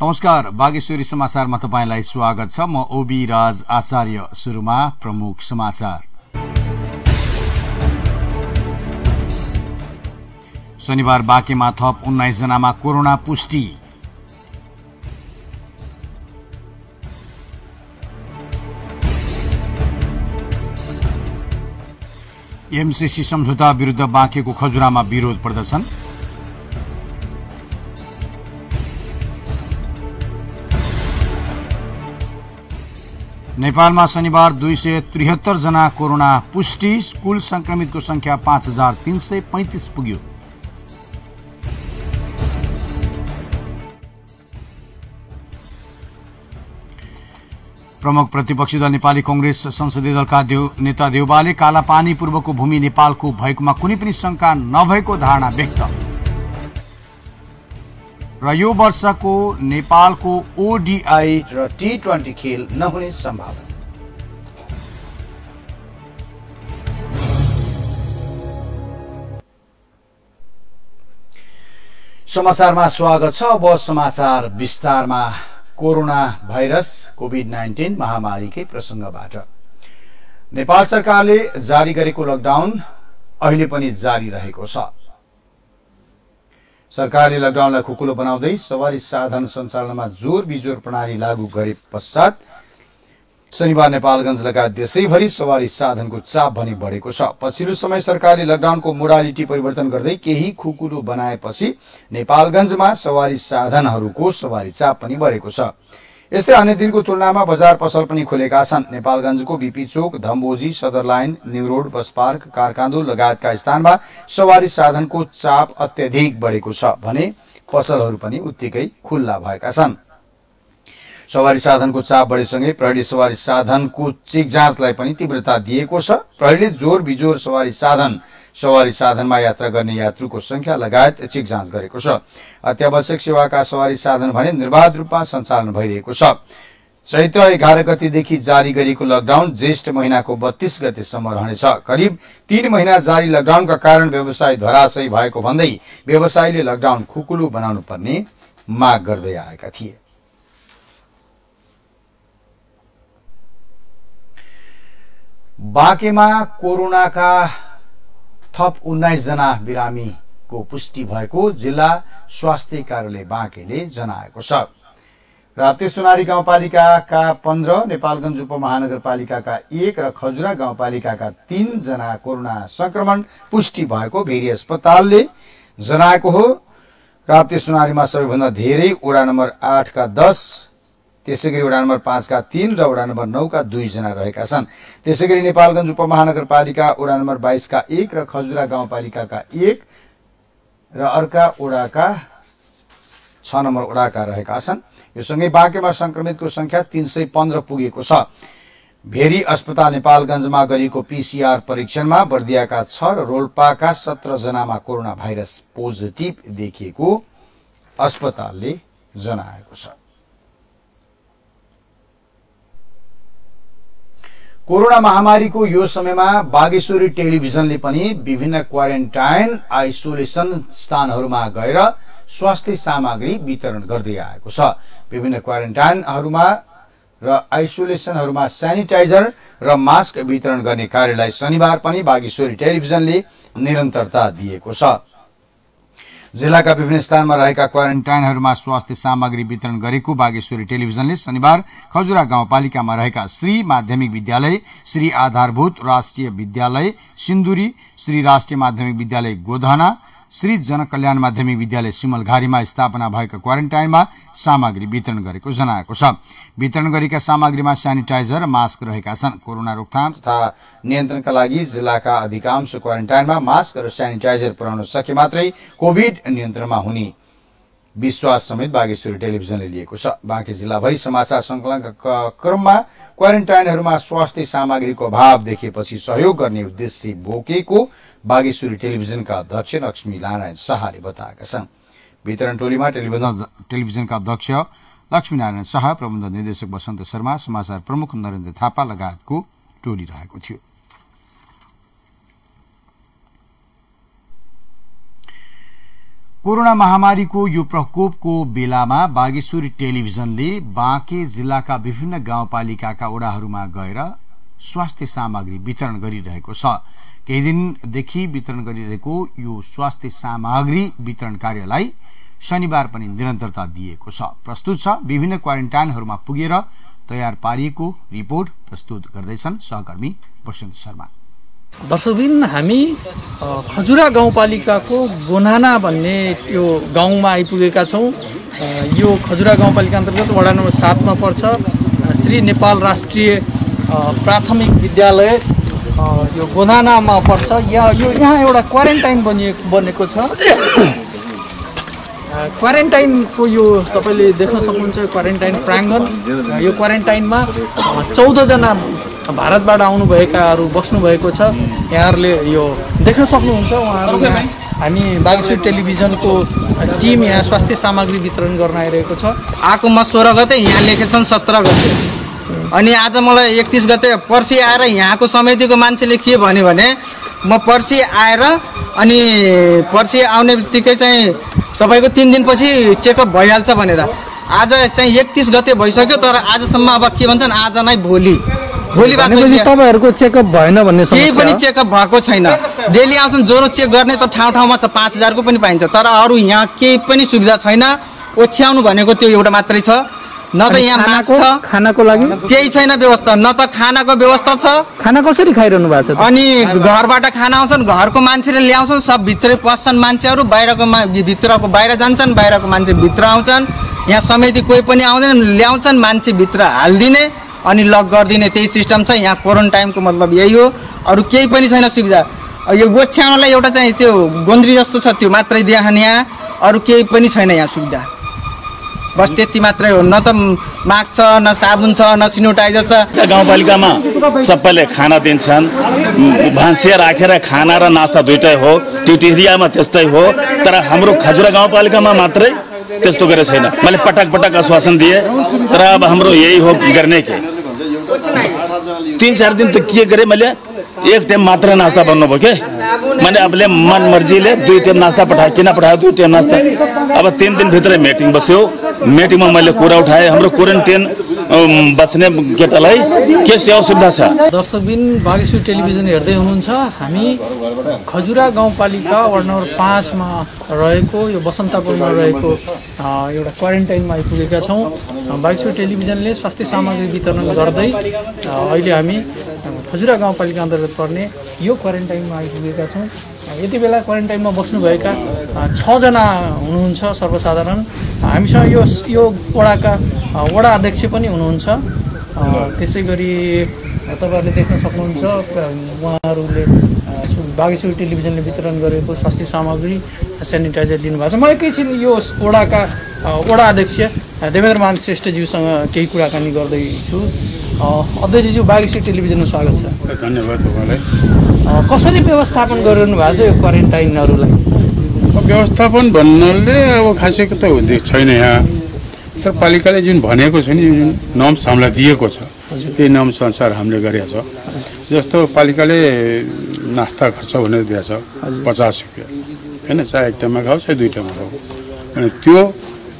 नमस्कार, बागेश्वरी समाचारमा तपाईंलाई स्वागत छ। म ओबी राज आचार्य। सुरुमा प्रमुख समाचार। शनिबार बाँकेमा थप 19 जनामा कोरोना पुष्टि। एमसीसी सम्झौता विरुद्ध बाँकेको खजुरामा विरोध प्रदर्शन। नेपालमा शनिबार 273 जना कोरोना पुष्टि। कुल संक्रमितको संख्या 5335 पुग्यो। प्रमुख प्रतिपक्षी दल नेपाली कांग्रेस संसदीय दलका नेता देउबाले कालापानी पूर्वको भूमि नेपालको भएकोमा कुनै पनि शंका नभएको धारणा व्यक्त। र यो वर्षको नेपालको ओडीआई र टी20 खेल नहुने सम्भावना। समाचारमा स्वागत छ। अब समाचार विस्तारमा। कोरोना भाइरस कोभिड-19 महामारीकै प्रसंगबाट नेपाल सरकारले जारी गरेको लकडाउन अहिले पनि जारी रहेको छ। सरकारले लकडाउनलाई खुकुलो बनाउँदै सवारी साधन सञ्चालनमा जोर बिजोर प्रणाली लागू गरे पश्चात शनिबार नेपालगञ्ज लगायत देशैभरि सवारी साधनको चाप भने बढेको छ। पछिल्लो समय सरकारले लकडाउनको मोडालिटी परिवर्तन गर्दै केही खुकुलो बनाएपछि नेपालगञ्जमा सवारी साधनहरूको सवारी चाप पनि बढेको छ। यस्तै अन्य दिनको तुलनामा बजार पसल पनि खुलेका छन्। नेपालगञ्जको BP Chowk, Dhamboji, Sadar line, new road, bus park, Karkando लगायतका स्थानमा सवारी साधनको चाप अत्यधिक बढेको छ भने पसलहरू पनि उत्तिकै खुल्ला भएका छन्। सवारी साधनको चाप बढेसँगै प्रहरीले सवारी साधनको चेक जाँचलाई पनि तीव्रता दिएको छ। प्रहरीले जोर बिजोर सवारी साधनमा यात्रा गर्ने यात्रुको संख्या लगायत चेक जाँच गरेको छ। अत्यावश्यक सेवाका सवारी साधन भने निर्बाध रूपमा सञ्चालन भइरहेको छ। चैत्र 11 गतेदेखि जारी गरिएको लकडाउन ज्येष्ठ महिनाको 32 गतेसम्म रहनेछ। करिब 3 महिना जारी लकडाउनका कारण व्यवसाय धराशयी भएको भन्दै व्यवसायीले लकडाउन खुकुलो बनाउनु पर्ने माग गर्दै आएका थिए। बाँकेमा कोरोनाका थप 19 जना बिरामीको पुष्टि भएको जिल्ला स्वास्थ्य कार्यालय बाँकेले जनाएको छ। राप्ती सुनारी गाउँपालिकाका 15, नेपालगञ्ज उपमहानगरपालिकाका 1 र खजुरा गाउँपालिकाका 3 जना कोरोना संक्रमण पुष्टि भएको भेरी अस्पतालले जनाएको हो। राप्ती सुनारीमा सबैभन्दा धेरै वडा नम्बर 8 का 10, त्यसैगरी वडा नम्बर 5 का 3 र वडा नम्बर 9 का 2 जना रहेका छन्। त्यसैगरी नेपालगञ्ज उपमहानगरपालिका वडा नम्बर 22 का 1 र खजुरा गाउँपालिकाका 1 र अर्का वडाका 6 नम्बर वडाका रहेका छन्। यो सँगै बाँकेमा संक्रमितको संख्या 315 पुगेको छ। भेरी अस्पताल नेपालगञ्जमा गरिएको पीसीआर परीक्षणमा बर्दियाका 6 र रोल्पाका 17 जनामा कोरोना भाइरस पोजिटिभ देखिएको अस्पतालले जनाएको छ। कोरोना महामारीको यो समयमा बागेश्वरी टेलिभिजनले पनि विभिन्न क्वारेन्टाइन आइसोलेसन स्थानहरूमा गएर स्वास्थ्य सामग्री वितरण गर्दै आएको छ। विभिन्न क्वारेन्टाइनहरूमा र आइसोलेसनहरूमा सेनिटाइजर र मास्क वितरण गर्ने कार्यलाई शनिबार पनि बागेश्वरी टेलिभिजनले निरन्तरता दिएको छ। जिल्लाका विभिन्न स्थानमा रहेका क्वारेन्टाइनहरूमा स्वास्थ्य सामग्री वितरण गरेको बागेश्वरी टेलिभिजनले शनिबार खजुरा गाउँपालिकामा रहेका श्री माध्यमिक विद्यालय, श्री आधारभूत राष्ट्रिय विद्यालय सिन्धुरी, श्री राष्ट्रिय माध्यमिक विद्यालय गोधना, श्री जनकल्याण माध्यमिक विद्यालय सिमलघारीमा स्थापना भएका क्वारेन्टाइनमा सामग्री वितरण गरेको जनाएको छ। वितरण गरेका सामग्रीमा सेनिटाइजर, मास्क रहेका छन्। कोरोना रोकथाम तथा नियन्त्रणका लागि जिल्लाका अधिकांश क्वारेन्टाइनमा मास्क र सेनिटाइजर पुर्याउन सके मात्रै कोभिड नियन्त्रणमा हुने विश्वास समेत बागेश्वरी टेलिभिजनले लिएको छ। बाँके जिल्लाभरि समाचार संकलनका क्रममा क्वारेन्टाइनहरूमा स्वास्थ्य सामग्रीको अभाव देखिएपछि सहयोग गर्ने उद्देश्य बोकेको बागेश्वरी टेलिभिजनका अध्यक्ष लक्ष्मी नारायण शाहले बताएका छन्। वितरण टोलीमा टेलिभिजनका अध्यक्ष लक्ष्मी नारायण शाह, प्रबन्ध निर्देशक वसन्त शर्मा, समाचार प्रमुख नरेन्द्र थापा लगायतको टोली रहेको थियो। कोरोना महामारीको यो प्रकोपको बेलामा बागेश्वरी टेलिभिजनले बाँके जिल्लाका विभिन्न गाउँपालिकाका वडाहरूमा गएर स्वास्थ्य सामग्री वितरण गरिरहेको छ। केही दिनदेखि वितरण गरिरहेको यो स्वास्थ्य सामग्री वितरण कार्यलाई शनिबार पनि निरन्तरता दिएको छ। प्रस्तुत छ विभिन्न क्वारेन्टाइनहरूमा पुगेर तयार पारिएको रिपोर्ट प्रस्तुत गर्दैछन् सहकर्मी वसन्त शर्मा। दर्शकबिन हामी खजुरा गाउँपालिकाको गोनाना भन्ने यो गाउँमा आइपुगेका छौं। यो खजुरा गाउँपालिका अन्तर्गत वडा नम्बर 7 मा पर्छ। श्री नेपाल राष्ट्रिय प्राथमिक विद्यालय यो गोनानामा पर्छ। यहाँ एउटा क्वारेन्टाइन बनेको छ। क्वारेन्टाइनको यो तपाईले देख्न सक्नुहुन्छ क्वारेन्टाइन प्राङ्गण। यो क्वारेन्टाइनमा 14 जना भारतबाट आउनुभएकाहरू बस्नु भएको छ। यहाँहरूले यो देख्न सक्नुहुन्छ। उहाँहरू हामी बागेश्वरी टेलिभिजनको टिम यहाँ स्वास्थ्य सामग्री वितरण गर्न आइरहेको छ। आएको म 16 गते, यहाँ लेखेछन् 17 गते, अनि आज मलाई 31 गते पर्सि आएर यहाँको समितिको मान्छेले के भन्यो भने म पर्सि आएर अनि पर्सि आउने बित्तिकै चाहिँ तपाईको 3 दिनपछि चेकअप भइहाल्छ भनेर। आज चाहिँ 31 गते भइसक्यो, तर आजसम्म अब के भन्छन् आज नै भोलि बात तपाईहरुको चेकअप भएन भन्ने समस्या। केही पनि चेकअप भएको छैन। डेली आउँछन् ज्वरो चेक गर्ने त ठाउँ ठाउँमा छ, 5000 को पनि पाइन्छ, तर अरु यहाँ केही पनि सुविधा छैन। ओछ्याउनु भनेको त्यो एउटा मात्रै छ। न त यहाँ मास्क छ, खानाको लागि केही छैन व्यवस्था, न त खानाको व्यवस्था छ। खाना कसरी खाइरहनु भएको छ? अनि घरबाट खाना आउँछन्, घरको मान्छेले ल्याउँछन्, सब भित्रै पस्छन् मान्छेहरू, बाहिरको भित्रको बाहिर जान्छन्, बाहिरको मान्छे भित्र आउँछन्। यहाँ समिति कोही पनि आउँदैन, ल्याउँछन् मान्छे भित्र हाल्दिने अनि लक गरिदिने, त्यही सिस्टम छ यहाँ। क्वारेन्टाइनको मतलब यही हो, अरू केही पनि छैन सुविधा। यो गोछ्याउनलाई एउटा चाहिँ त्यो गोन्द्री जस्तो छ, त्यो मात्रै देखाउने यहाँ, अरू केही पनि छैन यहाँ सुविधा। बस त्यति मात्रै हो। न त मास्क छ, न साबुन छ, न सेनिटाइजर छ। गाउँपालिकामा सबैले खाना दिन्छन्, भान्सिया राखेर खाना र नास्ता दुईटै हो। टिटिरियामा त्यस्तै हो, तर हाम्रो खजुरा गाउँपालिकामा मात्रै त्यस्तो गरेको छैन। मैले पटक आश्वासन दिए, तर अब हाम्रो यही हो गर्ने के। 3-4 दिन त के गरे, मैले एक टाइम मात्र नास्ता बन्नुभयो के। मैंने अपने मन मर्जीले 2 टाइम नास्ता पठाए, किन पठायो 2 टाइम नास्ता। अब 3 दिन भित्रै मिटिङ बस्यो। मिटिङमा मैले कुरा उठाए, हाम्रो क्वारेन्टाइन बस्ने केटालाई के सेवा सुविधा छ। दर्शकबिन बागेश्वरी टेलिभिजन हेर्दै हुनुहुन्छ। हामी खजुरा गाउँपालिका वार्ड नम्बर 5 मा रहेको यो बसन्तपुरमा रहेको एउटा क्वारेन्टाइनमा आइपुगेका छौँ। बागेश्वरी टेलिभिजनले स्वास्थ्य सामग्री वितरण गर्दै अहिले हामी खजुरा गाउँपालिका अन्तर्गत पर्ने यो क्वारेन्टाइनमा आइपुगेका छौँ। यति बेला क्वारेन्टाइनमा बस्नुभएका 6 जना हुनुहुन्छ सर्वसाधारण। हामीसँग यो वडाका वडा अध्यक्ष पनि हुनुहुन्छ। त्यसै गरी तपाईहरुले देख्न सक्नुहुन्छ उहाँहरूले बागेश्वरी टेलिभिजनले वितरण गरेको स्वास्थ्य सामग्री सेनिटाइजर दिनुभएको छ। म एकैछिन यो वडाका वडा अध्यक्ष देवेन्द्र मान श्रेष्ठज्यूसँग केही कुराकानी गर्दैछु। अध्यक्षज्यू, बागेश्वरी टेलिभिजनमा स्वागत छ। धन्यवाद तपाईलाई। कसरी व्यवस्थापन गरिरहनु भएको छ यो क्वारेन्टाइनहरूलाई? व्यवस्थापन भन्नाले अब खासैको त छैन यहाँ, तर पालिकाले जुन भनेको छ नि, जुन नर्म्स हामीलाई दिएको छ त्यही नर्म्स अनुसार हामीले गरेका छ। जस्तो पालिकाले नास्ता खर्च भनेर दिएको छ 50 रुपियाँ होइन, चाहे एक टाइममा खाओ चाहे 2 टाइममा खाओ। अनि त्यो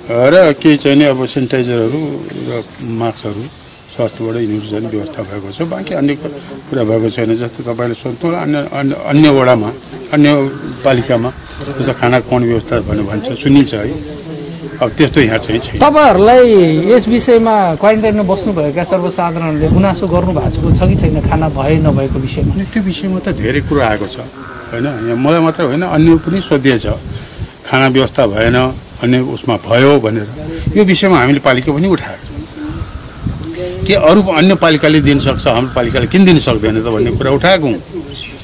र केही चाहिने अब सेनिटाइजरहरू र मास्कहरू स्वास्थ्यबाट यिनीहरू चाहिँ व्यवस्था भएको छ। बाँकी अन्य कुरा भएको छैन। जस्तो तपाईँले सोध्नु अन्य वडामा अन्य पालिकामा जस्तो खाना खुवाउने व्यवस्था भन्ने भन्छ सुनिन्छ है, अब त्यस्तो यहाँ चाहिँ छैन। तपाईहरुलाई यस विषयमा क्वारेन्टाइनमा बस्नुभएका सर्वसाधारणले गुनासो गर्नु भएको छ कि छैन खाना भए नभएको विषयमा? त्यो विषयमा त धेरै कुरा आएको छ होइन। यहाँ मलाई मात्र होइन, अन्य पनि सोधिएछ खाना व्यवस्था भएन, अन्य उसमा भयो भनेर। यो विषयमा हामीले पालिका पनि उठाएको के अरू अन्य पालिकाले दिन सक्छ, हाम्रो पालिकाले किन दिन सक्दैन त भन्ने कुरा उठाएको हौँ।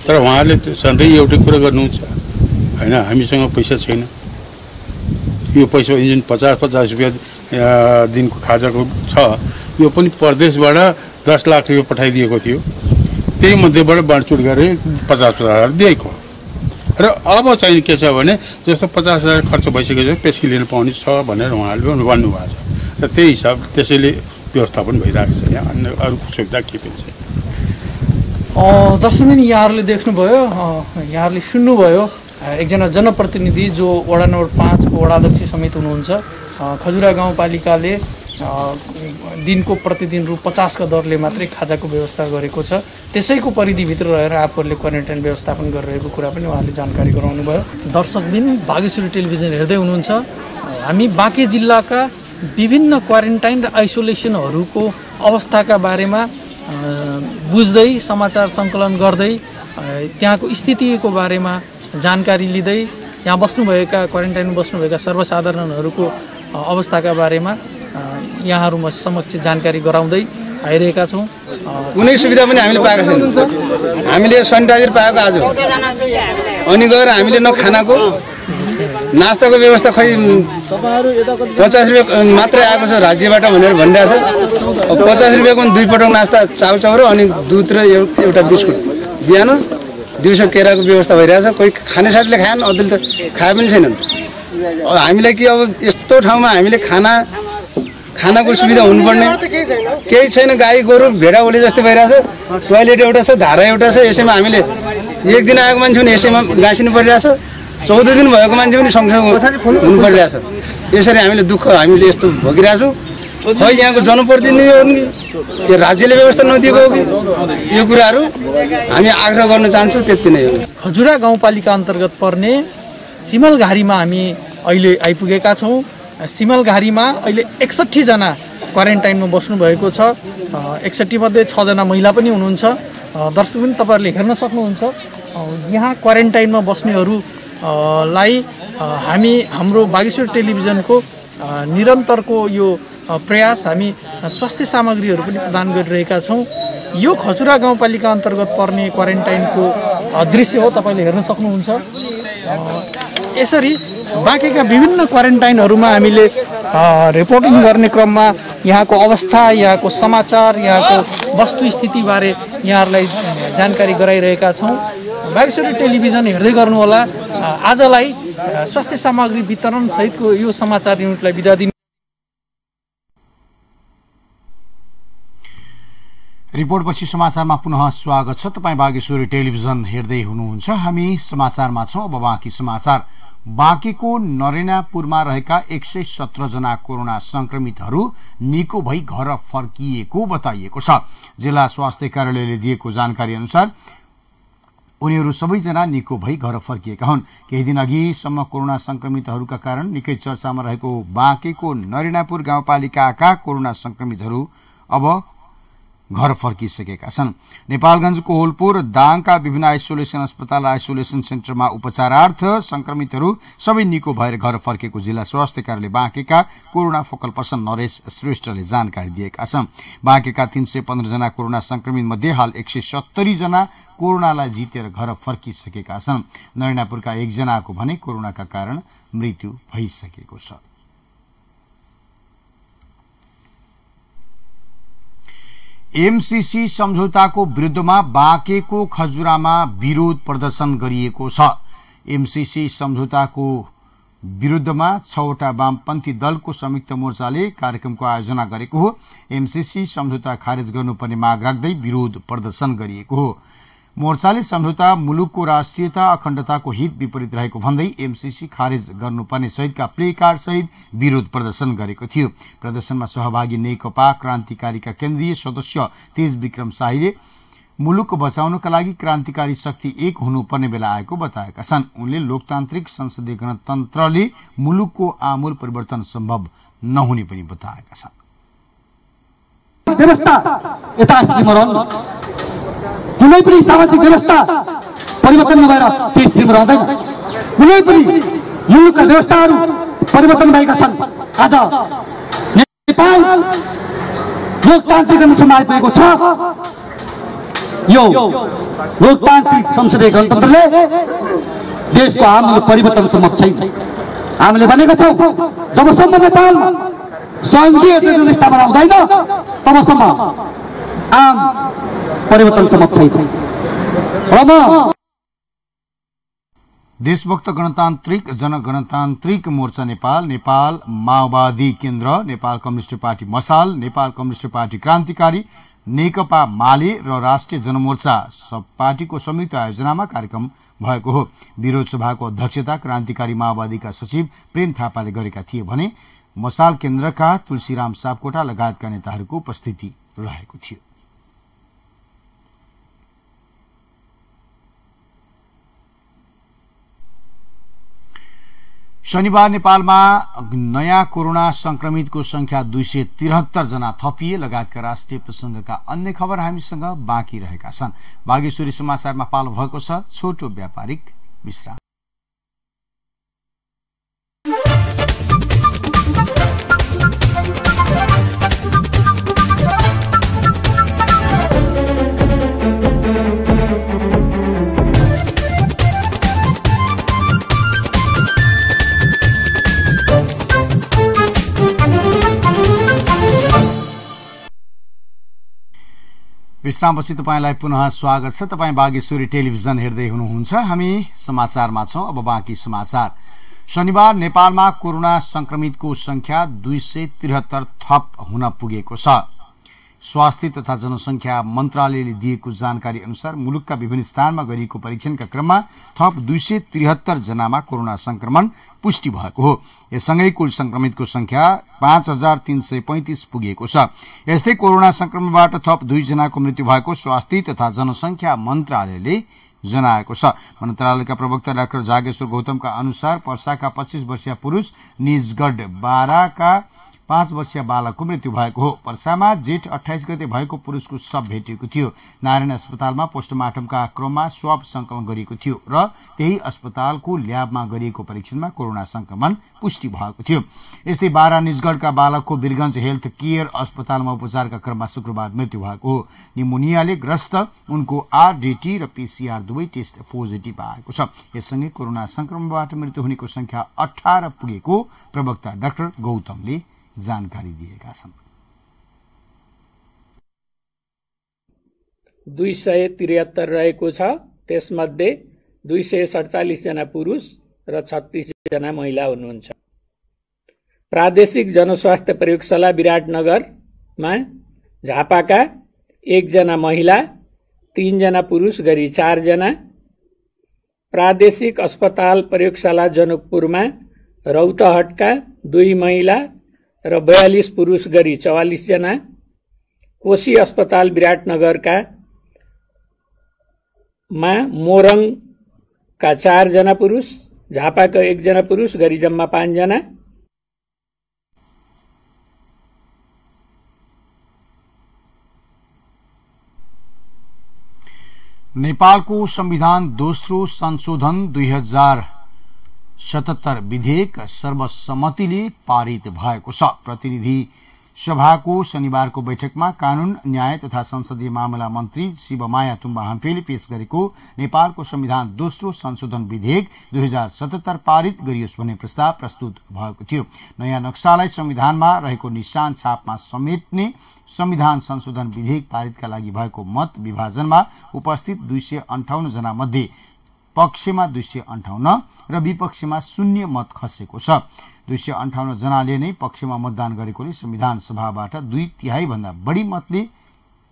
तर उहाँहरूले सधैँ एउटै कुरा गर्नुहुन्छ होइन, हामीसँग पैसा छैन। यो पैसा जुन 50-50 रुपियाँ दिनको खाजाको छ, यो पनि प्रदेशबाट 10 लाख रुपियाँ पठाइदिएको थियो, त्यही मध्येबाट बाँडचुट गरेर 50,000 दिएको। र अब चाहिँ के छ भने जस्तो 50,000 खर्च भइसकेको छ, पेसी लिन पाउने छ भनेर उहाँहरूले भन्नुभएको छ। र त्यही हिसाब त्यसैले व्यवस्थापन भइरहेको छ। यहाँ अन्य अरू सुविधा के पनि छैन। दर्शकबिन यहाँहरूले देख्नुभयो, यहाँहरूले सुन्नुभयो एकजना जनप्रतिनिधि जो वडा नम्बर 5 को वडा अध्यक्ष समेत हुनुहुन्छ। खजुरा गाउँपालिकाले दिनको प्रतिदिन रु 50 का दरले मात्रै खाजाको व्यवस्था गरेको छ। त्यसैको परिधिभित्र रहेर आफूहरूले क्वारेन्टाइन व्यवस्थापन गरिरहेको कुरा पनि उहाँले जानकारी गराउनु भयो। दर्शकबिन बागेश्वरी टेलिभिजन हेर्दै हुनुहुन्छ। हामी बाँके जिल्लाका विभिन्न क्वारेन्टाइन र आइसोलेसनहरूको अवस्थाका बारेमा बुझ्दै समाचार सङ्कलन गर्दै त्यहाँको स्थितिको बारेमा जानकारी लिँदै यहाँ बस्नुभएका क्वारेन्टाइनमा बस्नुभएका सर्वसाधारणहरूको अवस्थाका बारेमा यहाँहरू समक्ष जानकारी गराउँदै आइरहेका छौँ। कुनै सुविधा पनि हामीले पाएका छैनौँ। हामीले सेनिटाइजर पाएको आज, अनि गएर हामीले न खानाको नास्ताको व्यवस्था खै 50 रुपियाँ मात्रै आएको छ राज्यबाट भनेर भनिरहेछ। 50 रुपियाँको 2 पटक नास्ता चाउचाउ र अनि दुध र एउटा बिस्कुट बिहान, दिउँसो केराको व्यवस्था भइरहेछ। कोही खाने साथीले खाएन, अरूले त खाए पनि छैनन्। हामीलाई के अब यस्तो ठाउँमा हामीले खानाको सुविधा हुनुपर्ने केही छैन। गाई गोरु भेडा ओले जस्तै भइरहेछ। टोयलेट एउटा छ, धारा एउटा छ। यसैमा हामीले एक दिन आएको मान्छे पनि यसैमा गाँसिनु परिरहेछ। 14 दिन भएको मान्छे पनि सँगसँगै हुनु परिरहेछ। यसरी हामीले यस्तो भोगिरहेछौँ। खै यहाँको जनप्रतिनिधि हो कि यो राज्यले व्यवस्था नदिएको हो कि, यो कुराहरू हामी आग्रह गर्न चाहन्छौँ। त्यति नै हो। खजुरा गाउँपालिका अन्तर्गत पर्ने सिमलघारीमा हामी अहिले आइपुगेका छौँ। सिमलघारीमा अहिले 61 जना क्वारेन्टाइनमा बस्नुभएको छ। 61 मध्ये 6 जना महिला पनि हुनुहुन्छ। दर्शक पनि तपाईँहरूले हेर्न सक्नुहुन्छ। यहाँ क्वारेन्टाइनमा बस्नेहरू लाई हाम्रो बागेश्वरी टेलिभिजनको निरन्तरको यो प्रयास हामी स्वास्थ्य सामग्रीहरू पनि प्रदान गरिरहेका छौँ। यो खजुरा गाउँपालिका अन्तर्गत पर्ने क्वारेन्टाइनको दृश्य हो, तपाईँले हेर्न सक्नुहुन्छ। यसरी बाँकेका विभिन्न क्वारेन्टाइनहरूमा हामीले रिपोर्टिङ गर्ने क्रममा यहाँको अवस्था, यहाँको समाचार, यहाँको वस्तुस्थितिबारे यहाँहरूलाई जानकारी गराइरहेका छौँ। बागेश्वरी टेलिभिजन हेर्दै गर्नुहोला। आजलाई स्वास्थ्य सामग्री वितरण सहितको यो समाचार युनिटलाई बिदा दिनु। रिपोर्टपछि समाचारमा पुनः स्वागत छ। तपाईँ बागेश्वरी टेलिभिजन हेर्दै हुनुहुन्छ। हामी समाचारमा छौँ। अब बाँकी समाचार। बाँकेको नरेनापुरमा रहेका 117 जना कोरोना संक्रमितहरू निको भई घर फर्किएको बताइएको छ। जिल्ला स्वास्थ्य कार्यालयले दिएको जानकारी अनुसार उनीहरू सबैजना निको भई घर फर्किएका हुन्। केही दिन अघिसम्म कोरोना संक्रमितहरूका कारण निकै चर्चामा रहेको बाँकेको नरेनापुर गाउँपालिकाका कोरोना संक्रमितहरू अब घर फर्किसकेका छन्। नेपालगञ्जको होलपुर दाङका विभिन्न आइसोलेसन अस्पताल आइसोलेसन सेन्टरमा उपचारार्थ संक्रमितहरू सबै निको भएर घर फर्केको जिल्ला स्वास्थ्य कार्यालय बाँकेका कोरोना फोकल पर्सन नरेश श्रेष्ठले जानकारी दिएका छन्। बाँकेका 315 जना कोरोना संक्रमित मध्ये हाल 170 जना कोरोनालाई जितेर घर फर्किसकेका छन्। नरेनापुरका 1 जनाको भने कोरोनाका कारण मृत्यु भइसकेको छ। एमसीसी सम्झौताको विरुद्धमा बाँकेको खजुरामा विरोध प्रदर्शन गरिएको छ। एमसीसी सम्झौताको विरुद्धमा 6 वटा वामपन्थी दलको संयुक्त मोर्चाले कार्यक्रमको आयोजना गरेको हो। एमसीसी सम्झौता खारेज गर्नुपर्ने माग राख्दै विरोध प्रदर्शन गरिएको हो। मोर्चाले सम्झौता मुलुकको राष्ट्रियता अखण्डताको हित विपरीत रहेको भन्दै एमसीसी खारेज गर्नुपर्ने सहितका प्ले कार्ड सहित विरोध प्रदर्शन गरेको थियो। प्रदर्शनमा सहभागी नेकपा क्रान्तिकारीका केन्द्रीय सदस्य तेज विक्रम शाहीले मुलुक बचाउनका लागि क्रान्तिकारी शक्ति एक हुनुपर्ने बेला आएको बताएका छन्। उनले लोकतान्त्रिक संसदीय गणतन्त्रले मुलुकको आमूल परिवर्तन सम्भव नहुने पनि बताएका छन्। कुनै पनि सामाजिक व्यवस्था परिवर्तन नभएर देश दिनमा रहँदैन। कुनै पनि मुलुकका व्यवस्थाहरू परिवर्तन भएका छन्। आज नेपाल लोकतान्त्रिक गणतन्त्रमा आइपुगेको छ। यो लोकतान्त्रिक संसदीय गणतन्त्रले देशको आमूल परिवर्तन सम्भव छैन। हामीले भनेका छौँ जबसम्म नेपालमा सङ्घीय व्यवस्था बनाउँदैन तबसम्म आम परिवर्तन सम्भव छैन। देशभक्त गणतान्त्रिक जनगणतान्त्रिक मोर्चा नेपाल, नेपाल माओवादी केन्द्र, नेपाल कम्युनिस्ट पार्टी मसाल, नेपाल कम्युनिस्ट पार्टी क्रान्तिकारी, नेकपा माले र राष्ट्रिय जनमोर्चा पार्टीको संयुक्त आयोजनामा कार्यक्रम भएको हो। विरोध सभाको अध्यक्षता क्रान्तिकारी माओवादीका सचिव प्रेम थापाले गरेका थिए भने मसाल केन्द्रका तुलसीराम सापकोटा लगायतका नेताहरूको उपस्थिति रहेको थियो। शनिबार नेपालमा नयाँ कोरोना संक्रमितको संख्या 273 जना थपिए लगायतका राष्ट्रिय प्रसंगका अन्य खबर हामीसँग बाँकी रहेका छन्। बागेश्वरी समाचारमा पालो भएको छ छोटो व्यापारिक विश्राम। विश्रामपछि तपाईलाई पुनः स्वागत छ। तपाई बागेश्वरी टेलिभिजन हेर्दै हुनुहुन्छ। हामी समाचारमा छौं। अब बाँकी समाचार। शनिबार नेपालमा कोरोना संक्रमितको संख्या 273 थप हुन पुगेको छ। स्वास्थ्य तथा जनसंख्या मन्त्रालयले दिएको जानकारी अनुसार मुलुकका विभिन्न स्थानमा गरिएको परीक्षणका क्रममा थप 273 जनामा कोरोना संक्रमण पुष्टि भएको हो। यससँगै कुल संक्रमितको संख्या 5335 पुगेको छ। यस्तै कोरोना संक्रमणबाट थप 2 जनाको मृत्यु भएको स्वास्थ्य तथा जनसंख्या मन्त्रालयले जनाएको छ। मन्त्रालयका प्रवक्ता डाक्टर जागेश्वर गौतमका अनुसार पर्साका 25 वर्षीय पुरुष, निजगढ 12 का 5 वर्षीय बालकको मृत्यु भएको हो। पर्सामा जेठ 28 गते भएको पुरुषको शव भेटिएको थियो। नारायण अस्पतालमा पोस्टमार्टमका क्रममा स्वाब संकलन गरिएको थियो र त्यही अस्पतालको ल्याबमा गरिएको परीक्षणमा कोरोना संक्रमण पुष्टि भएको थियो। यस्तै 12 निजगढका बालकको वीरगंज हेल्थ केयर अस्पतालमा उपचारका क्रममा शुक्रबार मृत्यु भएको हो। निमोनियाले ग्रस्त उनको आरडीटी र पीसीआर दुवै टेस्ट पोजिटिभ आएको छ। यससँगै कोरोना संक्रमणबाट मृत्यु हुनेको संख्या 18 पुगेको प्रवक्ता डाक्टर गौतमले जानकारी दिएका छन्। 273 रहेको छ। त्यसमध्ये 247 जना पुरुष र 36 जना महिला हुनुहुन्छ। प्रादेशिक जनस्वास्थ्य प्रयोगशाला विराटनगरमा झापाका 1 जना महिला, 3 जना पुरुष गरी 4 जना, प्रादेशिक अस्पताल प्रयोगशाला जनकपुरमा रौतहटका 2 महिला र 42 पुरुष गरी 44 जना, कोशी अस्पताल विराटनगरका मोरङका 4 जना पुरुष, झापाका 1 जना पुरुष गरी जम्मा 5 जना। नेपालको संविधान दोस्रो संशोधन 2077 विधेयक सर्वसम्मतिले पारित भएको छ। प्रतिनिधि सभाको शनिबारको बैठकमा कानून, न्याय तथा संसदीय मामला मन्त्री शिवमाया तुम्बा हाम्फेले पेश गरेको नेपालको संविधान दोस्रो संशोधन विधेयक 2077 पारित गरियोस् भन्ने प्रस्ताव प्रस्तुत भएको थियो। नयाँ नक्सालाई संविधानमा रहेको निशान छापमा समेट्ने संविधान संशोधन विधेयक पारितका लागि भएको मत विभाजनमा उपस्थित 258 जना मध्ये पक्षमा 258 र विपक्षमा 0 मत खसेको छ। 258 जनाले नै पक्षमा मतदान गरेकोले संविधान सभाबाट 2/3 भन्दा बढी मतले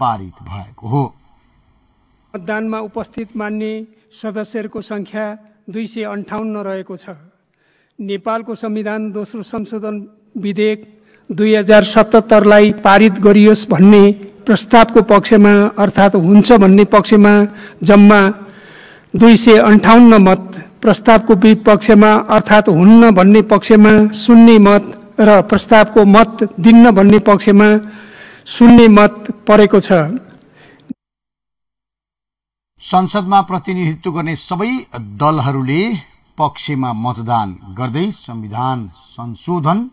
पारित भएको हो। मतदानमा उपस्थित मान्ने सदस्यहरूको संख्या 258 रहेको छ। नेपालको संविधान दोस्रो संशोधन विधेयक 2077 लाई पारित गरियोस् भन्ने प्रस्तावको पक्षमा अर्थात् हुन्छ भन्ने पक्षमा जम्मा 258 मत, प्रस्तावको विपक्षमा अर्थात् हुन्न भन्ने पक्षमा 0 मत र प्रस्तावको मत दिन्न भन्ने पक्षमा 0 मत परेको छ। संसदमा प्रतिनिधित्व गर्ने सबै दलहरूले पक्षमा मतदान गर्दै संविधान संशोधन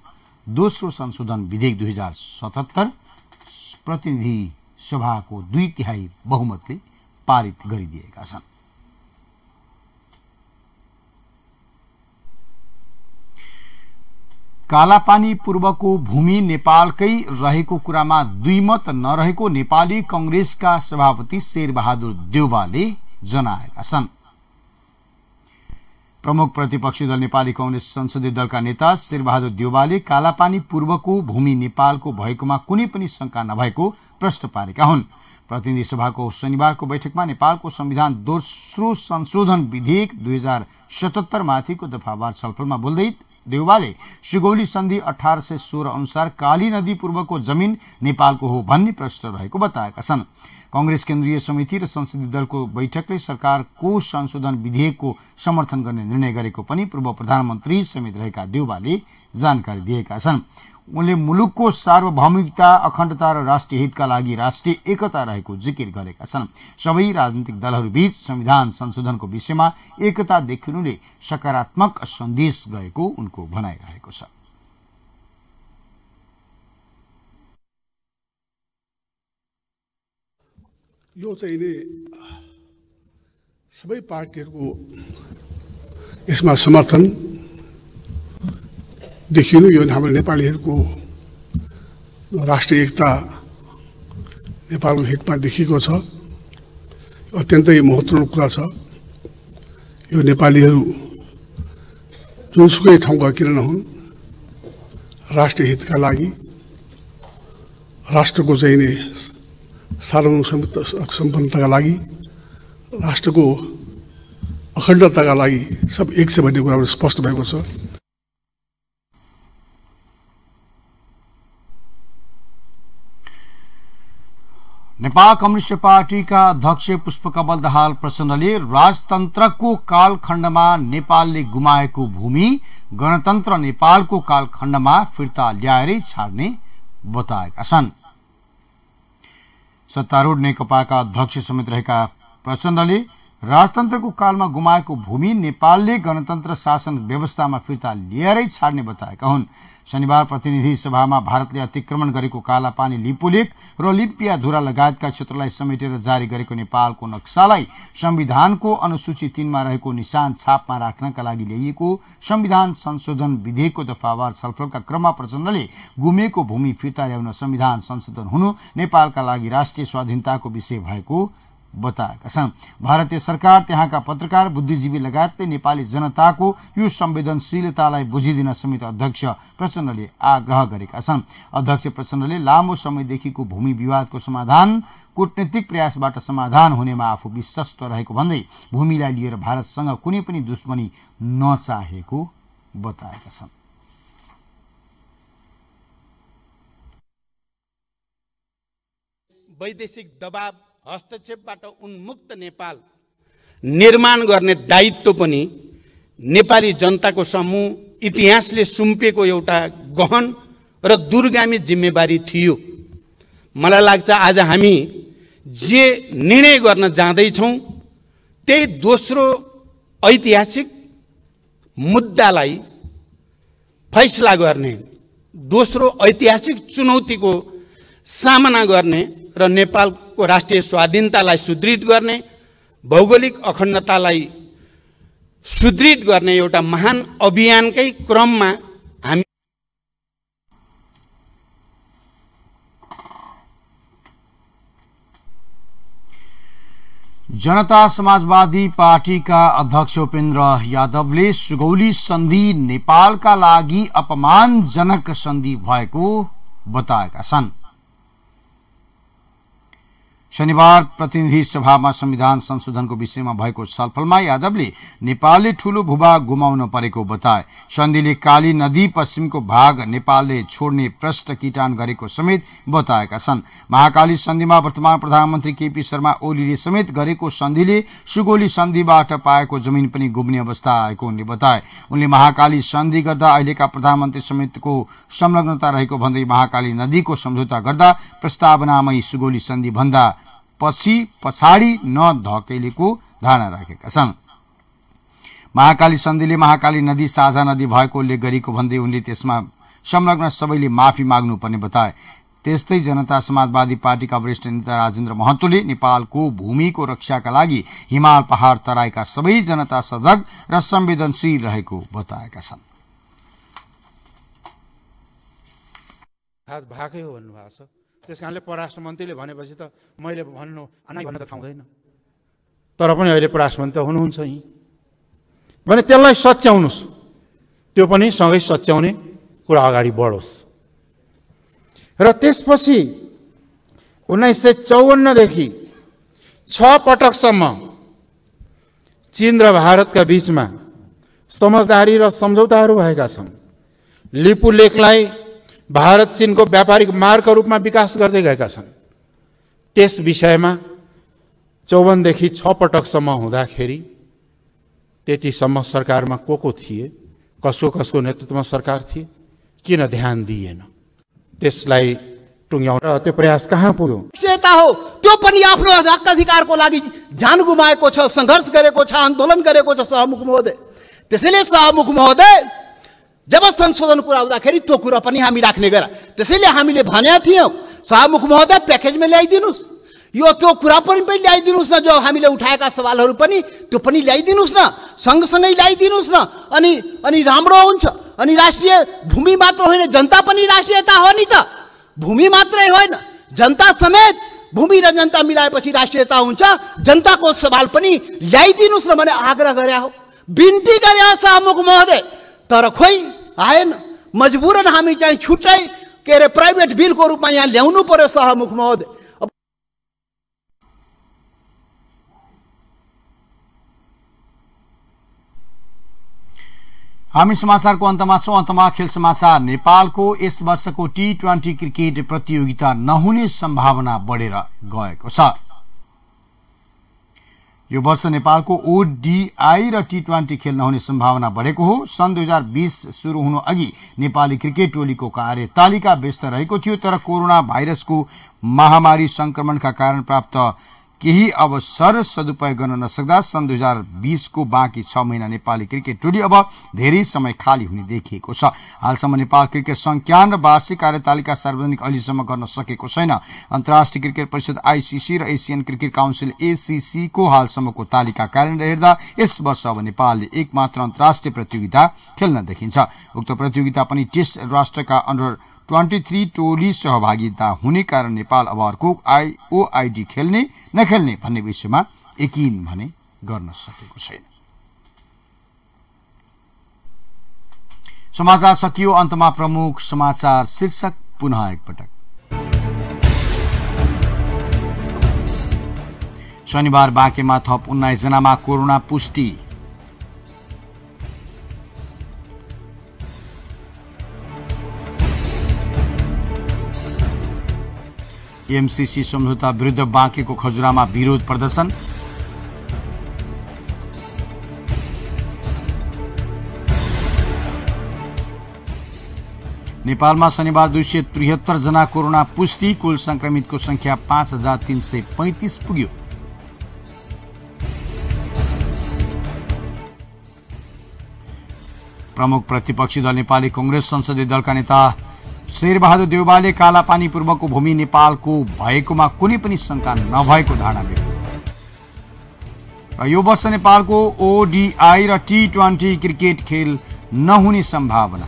दोस्रो संशोधन विधेयक 2077 प्रतिनिधि सभाको 2/3 बहुमतले पारित गरिदिएका छन्। कालापानी पूर्वको भूमि नेपालकै रहेको कुरामा 2 मत नरहेको नेपाली कंग्रेसका सभापति शेरबहादुर देउवाले जनाएका छन्। प्रमुख प्रतिपक्षी दल नेपाली कांग्रेस संसदीय दलका नेता शेरबहादुर देउवाले कालापानी पूर्वको भूमि नेपालको भएकोमा कुनै पनि शंका नभएको प्रश्न पारेका हुन्। प्रतिनिधि सभाको शनिबारको बैठकमा नेपालको संविधान दोस्रो संशोधन विधेयक 2077 माथिको दफावार छलफलमा बोल्दै देउवाले सुगौली सन्धि 1816 अनुसार काली नदी पूर्वको जमिन नेपालको हो भन्ने प्रश्न रहेको बताएका छन्। कांग्रेस केन्द्रीय समिति र संसदीय दलको बैठकले सरकारको संशोधन विधेयकको समर्थन गर्ने निर्णय गरेको पनि पूर्व प्रधानमन्त्री समेत रहेका देउवाले जानकारी दिएका छन्। उनले मुलुकको सार्वभौमिकता, अखण्डता र राष्ट्रिय हितका लागि राष्ट्रिय एकता रहेको जिकिर गरेका छन्। सबै राजनीतिक दलहरूबीच संविधान संशोधनको विषयमा एकता देखिनुले सकारात्मक सन्देश गएको उनको भनाइरहेको छ। यो चाहिँ नि सबै पार्टीहरूको यसमा समर्थन देखिनु, यो हाम्रो नेपालीहरूको राष्ट्रिय एकता नेपालको हितमा देखिएको छ। अत्यन्तै महत्त्वपूर्ण कुरा छ। यो नेपालीहरू जुनसुकै ठाउँका किन नहुन्, राष्ट्रिय हितका लागि, राष्ट्रको चाहिँ नि सार्वभौम सम्पन्नताका लागि, राष्ट्रको अखण्डताका लागि सब एक छ भन्ने कुरा स्पष्ट भएको छ। नेपाल कम्युनिस्ट पार्टीका अध्यक्ष पुष्पकमल दाहाल प्रचण्डले राजतन्त्रको कालखण्डमा नेपालले गुमाएको भूमि गणतन्त्र नेपालको कालखण्डमा फिर्ता ल्याएरै छाड्ने बताएका छन्। सत्तारूढ नेकपाका अध्यक्ष समेत रहेका प्रचण्डले राजतन्त्रको कालमा गुमाएको भूमि नेपालले गणतन्त्र शासन व्यवस्थामा फिर्ता ल्याएरै छाड्ने बताएका हुन्। शनिबार प्रतिनिधि सभामा भारतले अतिक्रमण गरेको कालापानी लिपुलेक र लिम्पियाधुरा लगायतका क्षेत्रलाई समेटेर जारी गरेको नेपालको नक्सालाई संविधानको अनुसूची 3 मा रहेको निशान छापमा राख्नका लागि ल्याइएको संविधान संशोधन विधेयकको दफावार छलफलका क्रममा प्रचण्डले गुमेको भूमि फिर्ता ल्याउन संविधान संशोधन हुनु नेपालका लागि राष्ट्रिय स्वाधीनताको विषय भएको बताएका छन्। भारतीय सरकार, त्यहाँका पत्रकार, बुद्धिजीवी लगायतले नेपाली जनताको यो संवेदनशीलतालाई बुझिदिन समेत अध्यक्ष प्रचण्डले आग्रह गरेका छन्। अध्यक्ष प्रचण्डले लामो समयदेखिको भूमि विवादको समाधान कूटनीतिक प्रयासबाट समाधान हुनेमा आफू विश्वस्त रहेको भन्दै भूमिलाई लिएर भारतसँग कुनै पनि दुश्मनी नचाहेको बताएका छन्। वैदेशिक दबाव हस्तक्षेपबाट उन्मुक्त नेपाल निर्माण गर्ने दायित्व पनि नेपाली जनताको समूह इतिहासले सुम्पिएको एउटा गहन र दूरगामी जिम्मेवारी थियो। मलाई लाग्छ आज हामी जे निर्णय गर्न जाँदैछौँ त्यही दोस्रो ऐतिहासिक मुद्दालाई फैसला गर्ने, दोस्रो ऐतिहासिक चुनौतीको सामना गर्ने र नेपालको राष्ट्रिय स्वाधीनतालाई सुदृढ गर्ने, भौगोलिक अखण्डतालाई सुदृढ गर्ने एउटा महान अभियानकै क्रममा हामी जनता समाजवादी पार्टीका अध्यक्ष उपेन्द्र यादवले सुगौली सन्धि नेपालका लागि अपमानजनक सन्धि भएको बताएका छन्। शनिबार प्रतिनिधि सभामा संविधान संशोधनको विषयमा भएको छलफलमा यादवले नेपालले ठूलो भूभाग गुमाउन परेको बताए। सन्धिले काली नदी पश्चिमको भाग नेपालले छोड्ने प्रश्न किटान गरेको समेत बताएका छन्। महाकाली सन्धिमा वर्तमान प्रधानमन्त्री केपी शर्मा ओलीले समेत गरेको सन्धिले सुगौली सन्धिबाट पाएको जमिन पनि गुम्ने अवस्था आएको उनले बताए। उनले महाकाली सन्धि गर्दा अहिलेका प्रधानमन्त्री समेतको संलग्नता रहेको भन्दै महाकाली नदीको सम्झौता गर्दा प्रस्तावनामै सुगौली सन्धि भन्दा पछाडि नधकेलेको धारणा राखेका छन्। महाकाली सन्धिले महाकाली नदी साझा नदी भएको उल्लेख गरेको भन्दै उनले त्यसमा संलग्न सबैले माफी माग्नुपर्ने बताए। त्यस्तै जनता समाजवादी पार्टीका वरिष्ठ नेता राजेन्द्र महतोले नेपालको भूमिको रक्षाका लागि हिमाल पहाड़ तराईका सबै जनता सजग र संवेदनशील रहेको बताएका छन्। भागै हो भन्नुभएको छ। त्यस कारणले परराष्ट्र मन्त्रीले भनेपछि त मैले भन्न त ठाउँदैन, तर पनि अहिले परराष्ट्र मन्त्री त हुनुहुन्छ। भने त्यसलाई सच्याउनुस्, त्यो पनि सँगै सच्याउने कुरा अगाडि बढोस्। र त्यसपछि 1954 देखि 6 पटकसम्म चीन र भारतका बीचमा समझदारी र सम्झौताहरू भएका छन्। लिपु लेकलाई भारत चीनको व्यापारिक मार्गका रूपमा विकास गर्दै गएका छन्। त्यस विषयमा 54 देखि 6 पटकसम्म हुँदाखेरि त्यतिसम्म सरकारमा को थिए, कसको नेतृत्वमा सरकार थिए, किन ध्यान दिएन? त्यसलाई टुङ्ग्याउन त्यो प्रयास कहाँ पुग्यो? राष्ट्रियता हो, त्यो पनि आफ्नो हक अधिकारको लागि जान गुमाएको छ, सङ्घर्ष गरेको छ, आन्दोलन गरेको छ सहमुख महोदय। त्यसैले सहमुख महोदय जब संशोधन कुरा आउँदाखेरि त्यो कुरा पनि हामी राख्ने गरा। त्यसैले हामीले भनेका थियौँ सहमुख महोदय प्याकेजमा ल्याइदिनुहोस्, यो त्यो कुरा पनि ल्याइदिनुहोस् न, जो हामीले उठाएका सवालहरू पनि त्यो पनि ल्याइदिनुहोस् न, सँगसँगै ल्याइदिनुहोस् न, अनि राम्रो हुन्छ। अनि राष्ट्रिय भूमि मात्र होइन, जनता पनि राष्ट्रियता हो नि त। भूमि मात्रै होइन, जनता समेत, भूमि र जनता मिलाएपछि राष्ट्रियता हुन्छ। जनताको सवाल पनि ल्याइदिनुहोस् न भने आग्रह गरे हो, बिन्ती गरे हो सहमुख महोदय। तर खोइ आएन, मजबुरन हामी चाहिँ छुट्टै के अरे प्राइभेट बिलको रूपमा यहाँ ल्याउनु पर्यो सहमुख महोदय। हामी समाचारको अन्तमा छौं। अन्तमा खेल समाचार। नेपालको यस वर्षको T20 क्रिकेट प्रतियोगिता नहुने सम्भावना बढेर गएको छ। यो वर्ष नेपालको ODI र T20 खेल नहुने सम्भावना बढेको हो। सन् 2020 सुरु हुनु अघि नेपाली क्रिकेट टोलीको कार्यतालिका व्यस्त रहेको थियो, तर कोरोना भाइरसको महामारी संक्रमणका कारण प्राप्त केही अवसर सदुपयोग गर्न नसक्दा सन् 2020 को बाँकी 6 महिना नेपाली क्रिकेट टोली अब धेरै समय खाली हुने देखिएको छ। हालसम्म नेपाल क्रिकेट संज्ञान र वार्षिक कार्यतालिका सार्वजनिक अहिलेसम्म गर्न सकेको छैन। अन्तर्राष्ट्रिय क्रिकेट परिषद ICC र एसियन क्रिकेट काउन्सिल ACC को हालसम्मको तालिका क्यालेन्डर हेर्दा यस वर्ष अब नेपालले एकमात्र अन्तर्राष्ट्रिय प्रतियोगिता खेल्न देखिन्छ। उक्त प्रतियोगिता पनि टेस्ट राष्ट्रका अन्डर 23 टोली सहभागिता हुने कारण नेपाल अब अर्को OID खेल्ने नखेल्ने भन्ने विषयमा यकिन भने गर्न सकेको छैन। समाचार सकियो। अन्तमा प्रमुख समाचार शीर्षक पुनः एकपटक। शनिबार बाँकेमा थप 19 जनामा कोरोना पुष्टि। MCC सम्झौता विरुद्ध बाँकेको खजुरामा विरोध प्रदर्शन। नेपालमा शनिबार 273 जना कोरोना पुष्टि। कुल संक्रमितको संख्या 5335 पुग्यो। प्रमुख प्रतिपक्षी दल नेपाली कांग्रेस संसदीय दलका नेता शेरबहादुर देउवाले कालापानी पूर्वको भूमि नेपालको भएकोमा कुनै पनि शंका नभएको धारणा व्यक्त गर्नुभयो। यो वर्ष नेपालको ODI र T20 क्रिकेट खेल नहुने सम्भावना।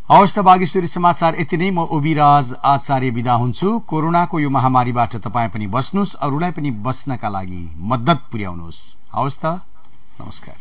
हवस् त बागेश्वरी समाचार यति नै। म ओबिराज आचार्य बिदा हुन्छु। कोरोनाको यो महामारीबाट तपाई पनि बस्नुस्, अरूलाई पनि बस्नका लागि मद्दत पुर्याउनुहोस्। हवस् त, नमस्कार।